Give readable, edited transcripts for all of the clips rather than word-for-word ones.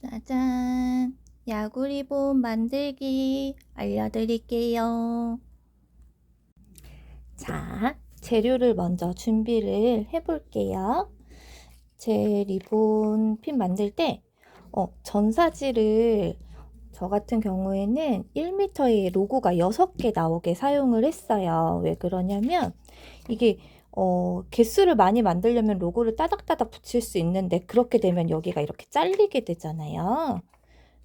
짜잔! 야구 리본 만들기 알려드릴게요. 자, 재료를 먼저 준비를 해볼게요. 제 리본 핀 만들 때 전사지를 저 같은 경우에는 1m의 로고가 6개 나오게 사용을 했어요. 왜 그러냐면 이게 개수를 많이 만들려면 로고를 따닥따닥 붙일 수 있는데 그렇게 되면 여기가 이렇게 잘리게 되잖아요.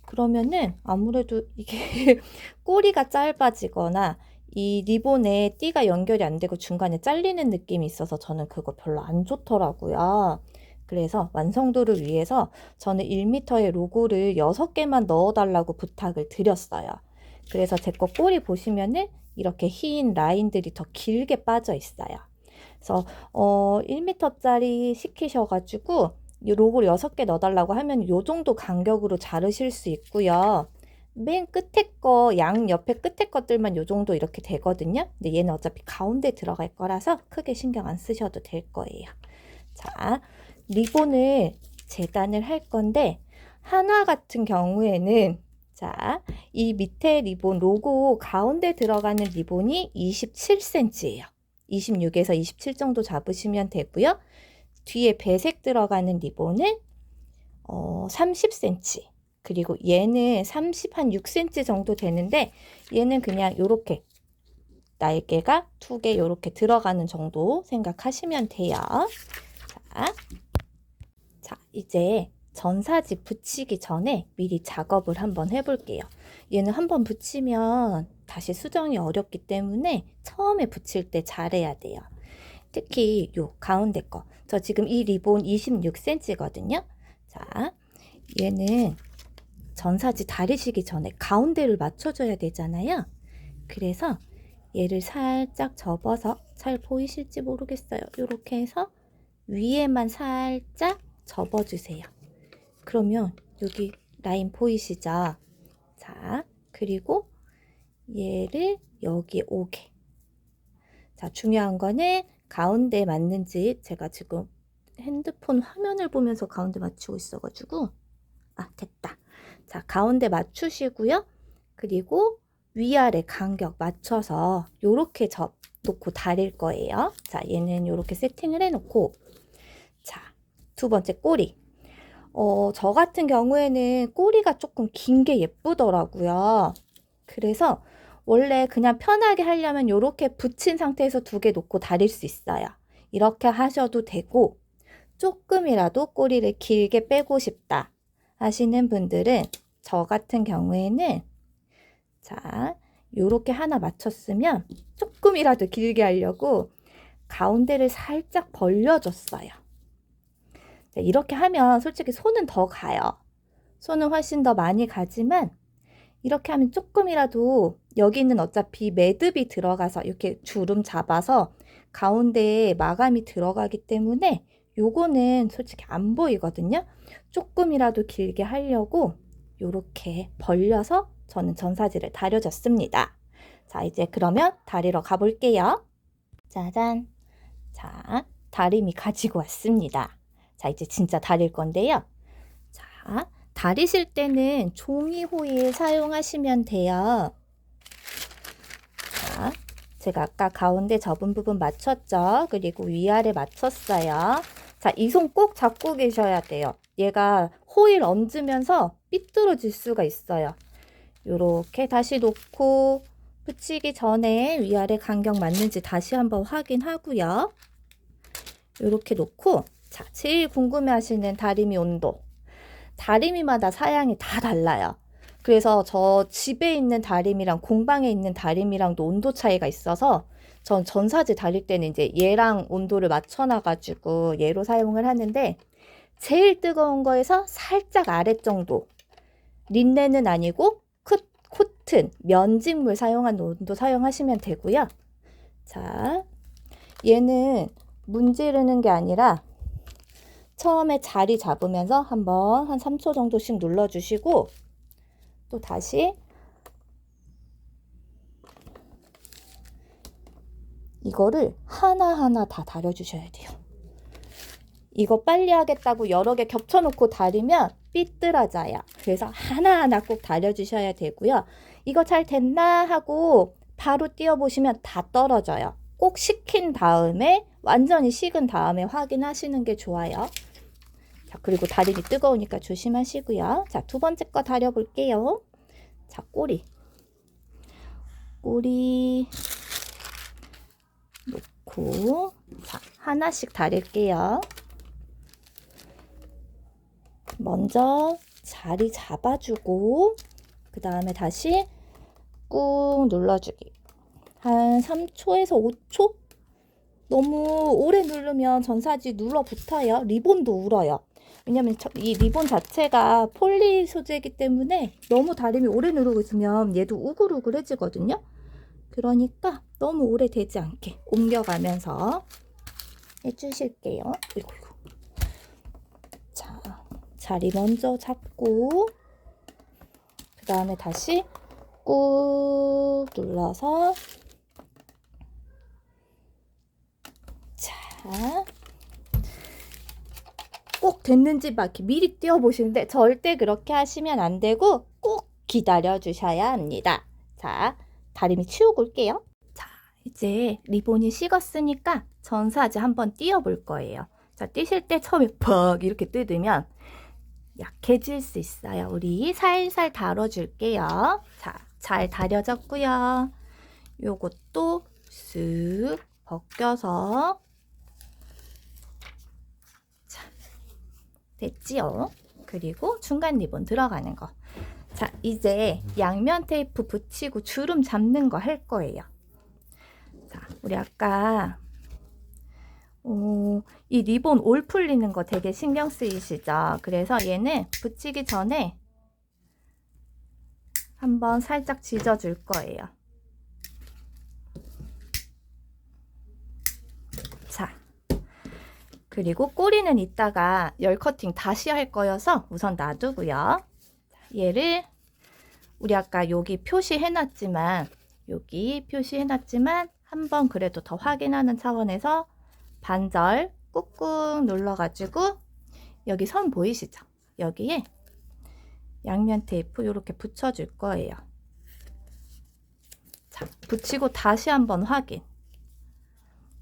그러면은 아무래도 이게 꼬리가 짧아지거나 이 리본에 띠가 연결이 안 되고 중간에 잘리는 느낌이 있어서 저는 그거 별로 안 좋더라고요. 그래서 완성도를 위해서 저는 1m의 로고를 6개만 넣어달라고 부탁을 드렸어요. 그래서 제 거 꼬리 보시면은 이렇게 흰 라인들이 더 길게 빠져 있어요. 그래서 1m짜리 시키셔가지고 이 로고를 6개 넣어달라고 하면 요 정도 간격으로 자르실 수 있고요. 맨 끝에 거, 양 옆에 끝에 것들만 요 정도 이렇게 되거든요. 근데 얘는 어차피 가운데 들어갈 거라서 크게 신경 안 쓰셔도 될 거예요. 자, 리본을 재단을 할 건데 하나 같은 경우에는 자, 이 밑에 리본 로고 가운데 들어가는 리본이 27cm예요. 26에서 27 정도 잡으시면 되고요. 뒤에 배색 들어가는 리본은 30cm, 그리고 얘는 36cm 정도 되는데 얘는 그냥 이렇게 날개가 2개 이렇게 들어가는 정도 생각하시면 돼요. 자, 이제 전사지 붙이기 전에 미리 작업을 한번 해볼게요. 얘는 한번 붙이면 다시 수정이 어렵기 때문에 처음에 붙일 때 잘해야 돼요. 특히 요 가운데 거. 저 지금 이 리본 26cm거든요. 자, 얘는 전사지 다리시기 전에 가운데를 맞춰줘야 되잖아요. 그래서 얘를 살짝 접어서 잘 보이실지 모르겠어요. 이렇게 해서 위에만 살짝 접어주세요. 그러면 여기 라인 보이시죠? 자, 그리고 얘를 여기에 오게. 자, 중요한 거는 가운데 맞는지 제가 지금 핸드폰 화면을 보면서 가운데 맞추고 있어가지고 됐다. 자, 가운데 맞추시고요. 그리고 위아래 간격 맞춰서 요렇게 놓고 다릴 거예요. 자, 얘는 요렇게 세팅을 해놓고 자, 두 번째 꼬리. 저 같은 경우에는 꼬리가 조금 긴 게 예쁘더라고요. 그래서 원래 그냥 편하게 하려면 이렇게 붙인 상태에서 2개 놓고 다릴 수 있어요. 이렇게 하셔도 되고 조금이라도 꼬리를 길게 빼고 싶다 하시는 분들은 저 같은 경우에는 자, 요렇게 하나 맞췄으면 조금이라도 길게 하려고 가운데를 살짝 벌려줬어요. 이렇게 하면 솔직히 손은 더 가요. 손은 훨씬 더 많이 가지만 이렇게 하면 조금이라도 여기는 어차피 매듭이 들어가서 이렇게 주름 잡아서 가운데에 마감이 들어가기 때문에 요거는 솔직히 안 보이거든요. 조금이라도 길게 하려고 이렇게 벌려서 저는 전사지를 다려줬습니다. 자, 이제 그러면 다리러 가볼게요. 짜잔. 자, 다림이 가지고 왔습니다. 자, 이제 진짜 다릴 건데요. 자, 다리실 때는 종이 호일 사용하시면 돼요. 자, 제가 아까 가운데 접은 부분 맞췄죠? 그리고 위아래 맞췄어요. 자, 이 손 꼭 잡고 계셔야 돼요. 얘가 호일 얹으면서 삐뚤어질 수가 있어요. 요렇게 다시 놓고 붙이기 전에 위아래 간격 맞는지 다시 한번 확인하고요. 요렇게 놓고 자, 제일 궁금해하시는 다리미 온도. 다리미마다 사양이 다 달라요. 그래서 저 집에 있는 다리미랑 공방에 있는 다리미랑도 온도 차이가 있어서 전 전사지 다릴 때는 이제 얘랑 온도를 맞춰놔가지고 얘로 사용을 하는데 제일 뜨거운 거에서 살짝 아래 정도, 린넨은 아니고 코튼, 면직물 사용한 온도 사용하시면 되고요. 자, 얘는 문지르는 게 아니라 처음에 자리 잡으면서 한번 한 3초 정도씩 눌러주시고 또 다시 이거를 하나하나 다 다려주셔야 돼요. 이거 빨리 하겠다고 여러 개 겹쳐놓고 다리면 삐뚤어져요. 그래서 하나하나 꼭 다려주셔야 되고요. 이거 잘 됐나 하고 바로 띄워보시면 다 떨어져요. 꼭 식힌 다음에, 완전히 식은 다음에 확인하시는 게 좋아요. 자, 그리고 다림이 뜨거우니까 조심하시고요. 자, 두 번째 거 다려볼게요. 자, 꼬리 놓고, 자, 하나씩 다릴게요. 먼저 자리 잡아주고, 그 다음에 다시 꾹 눌러주기. 한 3초에서 5초? 너무 오래 누르면 전사지 눌러붙어요. 리본도 울어요. 왜냐면 이 리본 자체가 폴리 소재이기 때문에 너무 다림이 오래 누르고 있으면 얘도 우글우글해지거든요. 그러니까 너무 오래 되지 않게 옮겨가면서 해주실게요. 이거. 자, 자리 먼저 잡고, 그 다음에 다시 꾹 눌러서, 자, 꼭 됐는지 막 이렇게 미리 띄워보시는데 절대 그렇게 하시면 안 되고 꼭 기다려 주셔야 합니다. 자, 다림이 치우고 올게요. 자, 이제 리본이 식었으니까 전사지 한번 띄워볼 거예요. 자, 띄실 때 처음에 퍽 이렇게 뜯으면 약해질 수 있어요. 우리 살살 다뤄줄게요. 자, 잘 다려졌고요. 요것도 쓱 벗겨서, 자, 됐지요? 그리고 중간 리본 들어가는 거. 자, 이제 양면 테이프 붙이고 주름 잡는 거 할 거예요. 자, 우리 아까 이 리본 올 풀리는 거 되게 신경 쓰이시죠? 그래서 얘는 붙이기 전에 한번 살짝 지져줄 거예요. 자, 그리고 꼬리는 이따가 열 커팅 다시 할 거여서 우선 놔두고요. 얘를 우리 아까 여기 표시해놨지만 한번 그래도 더 확인하는 차원에서 반절 꾹꾹 눌러가지고 여기 선 보이시죠? 여기에 양면 테이프 이렇게 붙여줄 거예요. 자, 붙이고 다시 한번 확인.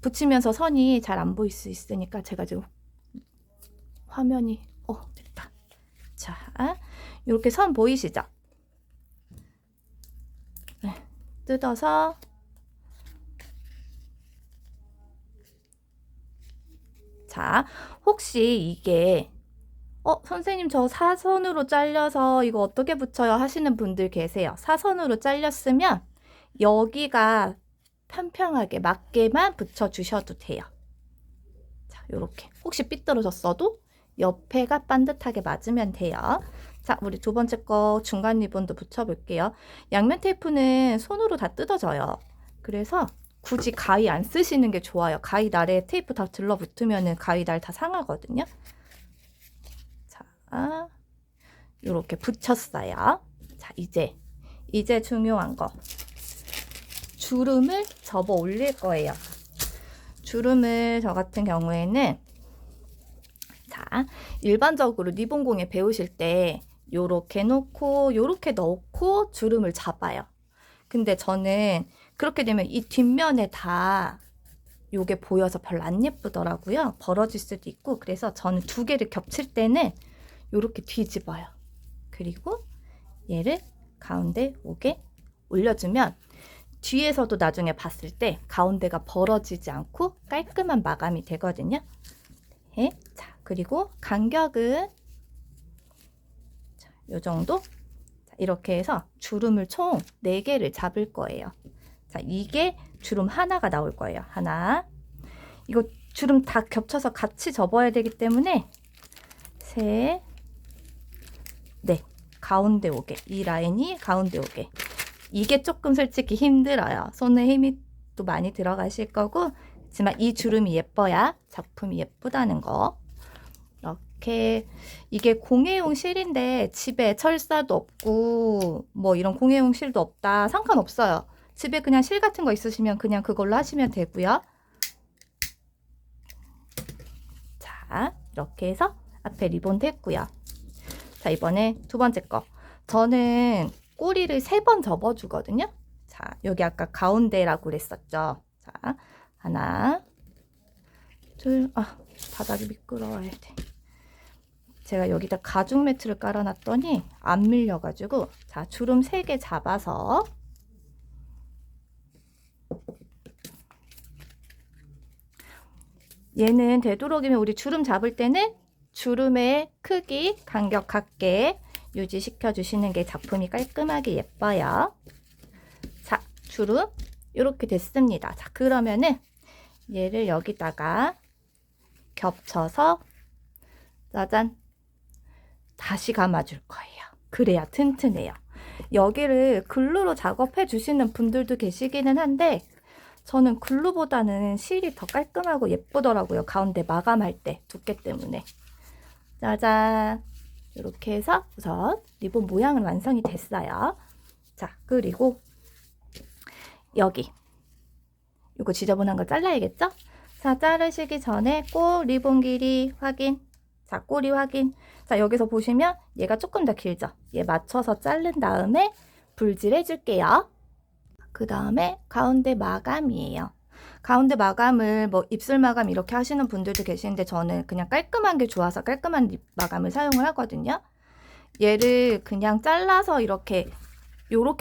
붙이면서 선이 잘 안 보일 수 있으니까 제가 지금 화면이 됐다. 자, 이렇게 선 보이시죠? 네, 뜯어서 자, 혹시 이게 선생님 저 사선으로 잘려서 이거 어떻게 붙여요 하시는 분들 계세요. 사선으로 잘렸으면 여기가 평평하게 맞게만 붙여주셔도 돼요. 자, 요렇게 혹시 삐뚤어졌어도 옆에가 반듯하게 맞으면 돼요. 자, 우리 두 번째 거 중간 리본도 붙여볼게요. 양면 테이프는 손으로 다 뜯어져요. 그래서 굳이 가위 안 쓰시는 게 좋아요. 가위 날에 테이프 다 들러붙으면 가위 날 다 상하거든요. 자, 요렇게 붙였어요. 자, 이제 중요한 거. 주름을 접어 올릴 거예요. 주름을 저 같은 경우에는, 자, 일반적으로 리본공예 배우실 때 요렇게 놓고 요렇게 넣고 주름을 잡아요. 근데 저는 그렇게 되면 이 뒷면에 다 요게 보여서 별로 안 예쁘더라고요. 벌어질 수도 있고. 그래서 저는 두 개를 겹칠 때는 요렇게 뒤집어요. 그리고 얘를 가운데 오게 올려주면 뒤에서도 나중에 봤을 때 가운데가 벌어지지 않고 깔끔한 마감이 되거든요. 네. 자, 그리고 간격은 요 정도. 자, 이렇게 해서 주름을 총 4개를 잡을 거예요. 자, 이게 주름 하나가 나올 거예요. 하나. 이거 주름 다 겹쳐서 같이 접어야 되기 때문에 셋, 넷. 가운데 오게. 이 라인이 가운데 오게. 이게 조금 솔직히 힘들어요. 손에 힘이 또 많이 들어가실 거고, 하지만 이 주름이 예뻐야 작품이 예쁘다는 거. 이렇게, 이게 공예용 실인데 집에 철사도 없고 뭐 이런 공예용 실도 없다 상관없어요. 집에 그냥 실 같은 거 있으시면 그냥 그걸로 하시면 되고요. 자, 이렇게 해서 앞에 리본 됐고요. 자, 이번에 두 번째 거. 저는 꼬리를 3번 접어주거든요. 자, 여기 아까 가운데라고 그랬었죠. 자, 하나, 둘, 바닥이 미끄러워야 돼. 제가 여기다 가죽 매트를 깔아놨더니 안 밀려가지고, 자, 주름 3개 잡아서 얘는 되도록이면 우리 주름 잡을 때는 주름의 크기, 간격 같게 유지시켜 주시는 게 작품이 깔끔하게 예뻐요. 자, 주름 이렇게 됐습니다. 자, 그러면은 얘를 여기다가 겹쳐서 짜잔 다시 감아줄 거예요. 그래야 튼튼해요. 여기를 글루로 작업해 주시는 분들도 계시기는 한데 저는 글루보다는 실이 더 깔끔하고 예쁘더라고요. 가운데 마감할 때 두께 때문에. 짜잔, 이렇게 해서 우선 리본 모양은 완성이 됐어요. 자, 그리고 여기 이거 지저분한 거 잘라야겠죠? 자, 자르시기 전에 꼭 리본 길이 확인. 자, 꼬리 확인. 자, 여기서 보시면 얘가 조금 더 길죠? 얘 맞춰서 자른 다음에 불질 해줄게요. 그 다음에 가운데 마감이에요. 가운데 마감을 뭐 입술 마감 이렇게 하시는 분들도 계시는데 저는 그냥 깔끔한 게 좋아서 깔끔한 립 마감을 사용을 하거든요. 얘를 그냥 잘라서 이렇게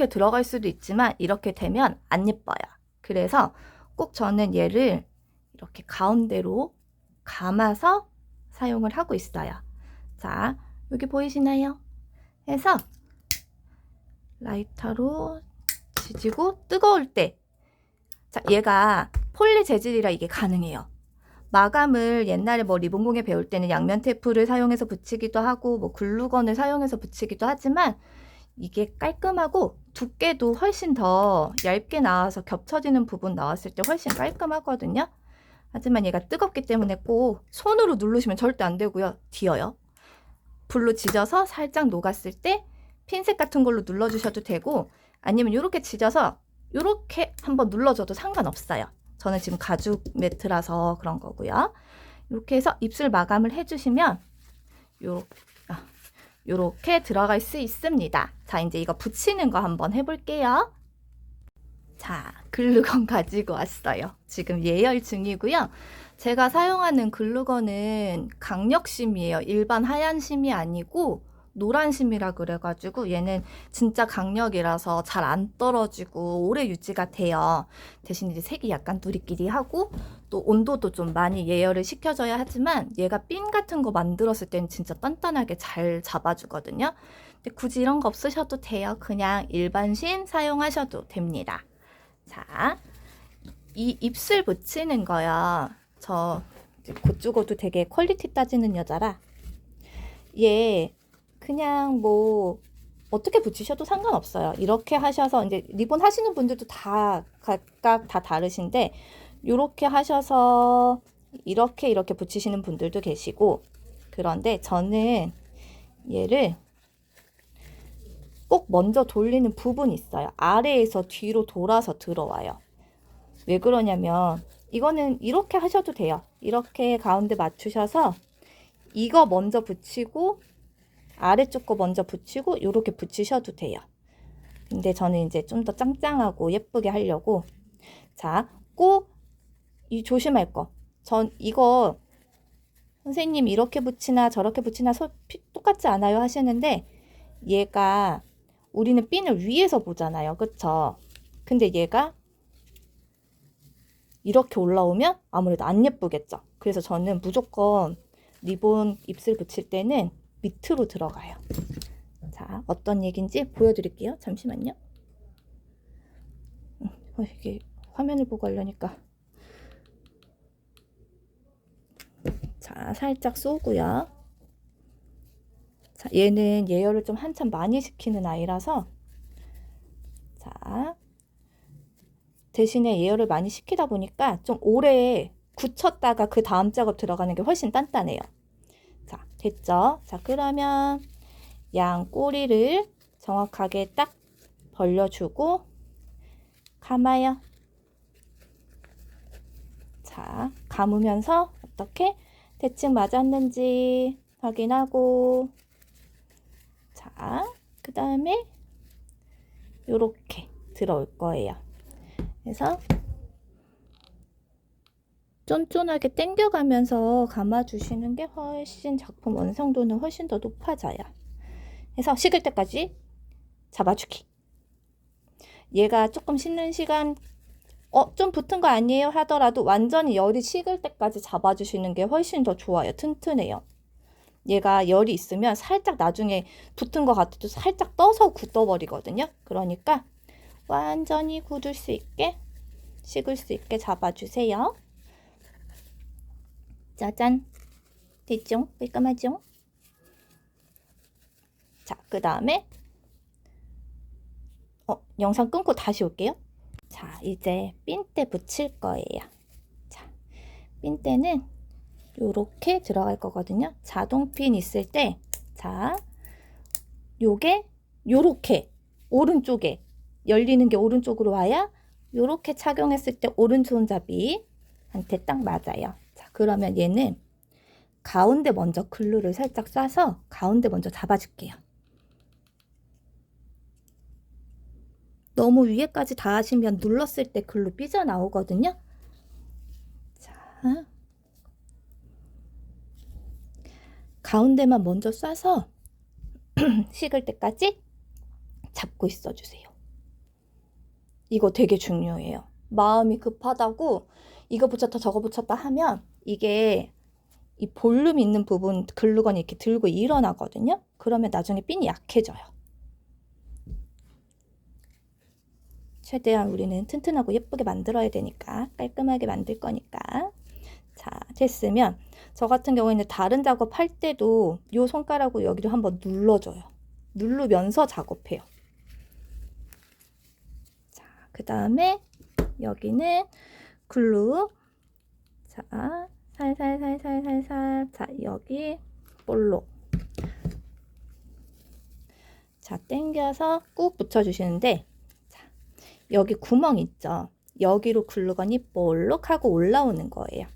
들어갈 수도 있지만 이렇게 되면 안 예뻐요. 그래서 꼭 저는 얘를 이렇게 가운데로 감아서 사용을 하고 있어요. 자, 여기 보이시나요? 해서 라이터로 지지고 뜨거울 때, 자, 얘가 폴리 재질이라 이게 가능해요. 마감을 옛날에 뭐 리본공예 배울 때는 양면 테이프를 사용해서 붙이기도 하고 뭐 글루건을 사용해서 붙이기도 하지만 이게 깔끔하고 두께도 훨씬 더 얇게 나와서 겹쳐지는 부분 나왔을 때 훨씬 깔끔하거든요. 하지만 얘가 뜨겁기 때문에 꼭 손으로 누르시면 절대 안 되고요. 뒤어요. 불로 지져서 살짝 녹았을 때 핀셋 같은 걸로 눌러주셔도 되고 아니면 이렇게 지져서 이렇게 한번 눌러줘도 상관없어요. 저는 지금 가죽 매트라서 그런 거고요. 이렇게 해서 입술 마감을 해주시면 요렇게 들어갈 수 있습니다. 자, 이제 이거 붙이는 거 한번 해볼게요. 자, 글루건 가지고 왔어요. 지금 예열 중이고요. 제가 사용하는 글루건은 강력심이에요. 일반 하얀 심이 아니고 노란 심이라 그래가지고 얘는 진짜 강력이라서 잘 안 떨어지고 오래 유지가 돼요. 대신 이제 색이 약간 누리끼리하고 또 온도도 좀 많이 예열을 시켜줘야 하지만 얘가 핀 같은 거 만들었을 때는 진짜 단단하게 잘 잡아주거든요. 근데 굳이 이런 거 없으셔도 돼요. 그냥 일반 심 사용하셔도 됩니다. 자, 이 입술 붙이는 거요. 저 곧 죽어도 되게 퀄리티 따지는 여자라 얘 그냥 뭐 어떻게 붙이셔도 상관없어요. 이렇게 하셔서 이제 리본 하시는 분들도 다 각각 다 다르신데 이렇게 하셔서 이렇게 붙이시는 분들도 계시고 그런데 저는 얘를 꼭 먼저 돌리는 부분이 있어요. 아래에서 뒤로 돌아서 들어와요. 왜 그러냐면 이거는 이렇게 하셔도 돼요. 이렇게 가운데 맞추셔서 이거 먼저 붙이고 아래쪽 거 먼저 붙이고 이렇게 붙이셔도 돼요. 근데 저는 이제 좀 더 짱짱하고 예쁘게 하려고 자, 꼭 이 조심할 거. 전 이거 선생님 이렇게 붙이나 저렇게 붙이나 똑같지 않아요 하시는데 얘가 우리는 핀을 위에서 보잖아요. 그쵸? 근데 얘가 이렇게 올라오면 아무래도 안 예쁘겠죠. 그래서 저는 무조건 리본 입술 붙일 때는 밑으로 들어가요. 자, 어떤 얘기인지 보여드릴게요. 잠시만요. 이게 화면을 보고 하려니까. 자, 살짝 쏘고요. 자, 얘는 예열을 좀 한참 많이 시키는 아이라서 자, 대신에 예열을 많이 시키다 보니까 좀 오래 굳혔다가 그 다음 작업 들어가는 게 훨씬 단단해요. 자, 됐죠? 자, 그러면 양 꼬리를 정확하게 딱 벌려주고 감아요. 자, 감으면서 어떻게 대칭 맞았는지 확인하고 그 다음에 요렇게 들어올 거예요. 그래서 쫀쫀하게 당겨가면서 감아주시는 게 훨씬 작품 완성도는 훨씬 더 높아져요. 그래서 식을 때까지 잡아주기. 얘가 조금 식는 시간 좀 붙은 거 아니에요 하더라도 완전히 열이 식을 때까지 잡아주시는 게 훨씬 더 좋아요. 튼튼해요. 얘가 열이 있으면 살짝 나중에 붙은 것 같아도 살짝 떠서 굳어버리거든요. 그러니까 완전히 굳을 수 있게, 식을 수 있게 잡아주세요. 짜잔. 됐죠? 깔끔하죠? 자, 그 다음에 영상 끊고 다시 올게요. 자, 이제 핀대 붙일 거예요. 자, 핀대는 요렇게 들어갈 거거든요. 자동핀 있을 때, 자, 요게 요렇게 오른쪽에 열리는 게 오른쪽으로 와야 요렇게 착용했을 때 오른손잡이한테 딱 맞아요. 자, 그러면 얘는 가운데 먼저 글루를 살짝 쏴서 가운데 먼저 잡아줄게요. 너무 위에까지 닿으시면 눌렀을 때 글루 삐져나오거든요. 자, 가운데만 먼저 쏴서 식을 때까지 잡고 있어주세요. 이거 되게 중요해요. 마음이 급하다고 이거 붙였다 저거 붙였다 하면 이게 이 볼륨 있는 부분 글루건이 이렇게 들고 일어나거든요. 그러면 나중에 핀이 약해져요. 최대한 우리는 튼튼하고 예쁘게 만들어야 되니까, 깔끔하게 만들 거니까. 자, 됐으면 저 같은 경우에는 다른 작업할 때도 이 손가락으로 여기를 한번 눌러줘요. 누르면서 작업해요. 자, 그 다음에 여기는 글루. 자, 살살살살살살. 자, 여기 볼록. 자, 당겨서 꾹 붙여주시는데, 자, 여기 구멍 있죠? 여기로 글루건이 볼록 하고 올라오는 거예요.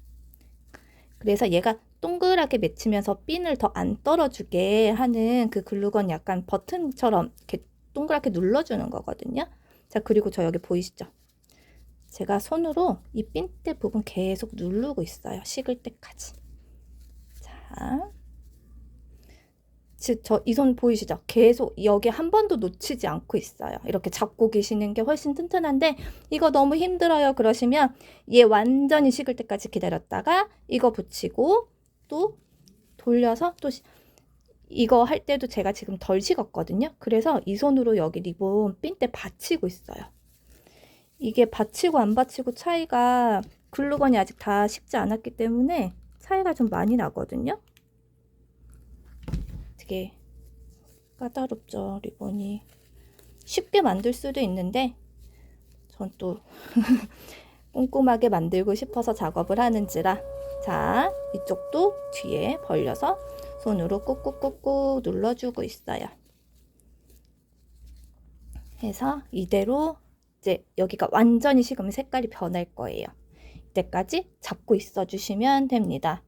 그래서 얘가 동그랗게 맺히면서 핀을 더 안 떨어지게 하는 그 글루건 약간 버튼처럼 이렇게 동그랗게 눌러주는 거거든요. 자, 그리고 저 여기 보이시죠? 제가 손으로 이 핀대 부분 계속 누르고 있어요. 식을 때까지. 자, 이 손 보이시죠? 계속 여기 한 번도 놓치지 않고 있어요. 이렇게 잡고 계시는 게 훨씬 튼튼한데 이거 너무 힘들어요 그러시면 얘 완전히 식을 때까지 기다렸다가 이거 붙이고 또 돌려서 또 이거 할 때도 제가 지금 덜 식었거든요. 그래서 이 손으로 여기 리본 핀대 받치고 있어요. 이게 받치고 안 받치고 차이가 글루건이 아직 다 식지 않았기 때문에 차이가 좀 많이 나거든요. 되게 까다롭죠, 리본이. 쉽게 만들 수도 있는데 전 또 꼼꼼하게 만들고 싶어서 작업을 하는지라. 자, 이쪽도 뒤에 벌려서 손으로 꾹꾹꾹꾹 눌러주고 있어요. 해서 이대로 이제 여기가 완전히 식으면 색깔이 변할 거예요. 이때까지 잡고 있어 주시면 됩니다.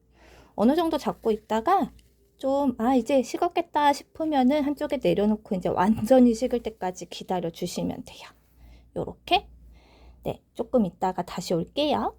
어느 정도 잡고 있다가 좀 이제 식었겠다 싶으면은 한쪽에 내려놓고 이제 완전히 식을 때까지 기다려 주시면 돼요. 요렇게. 네, 조금 있다가 다시 올게요.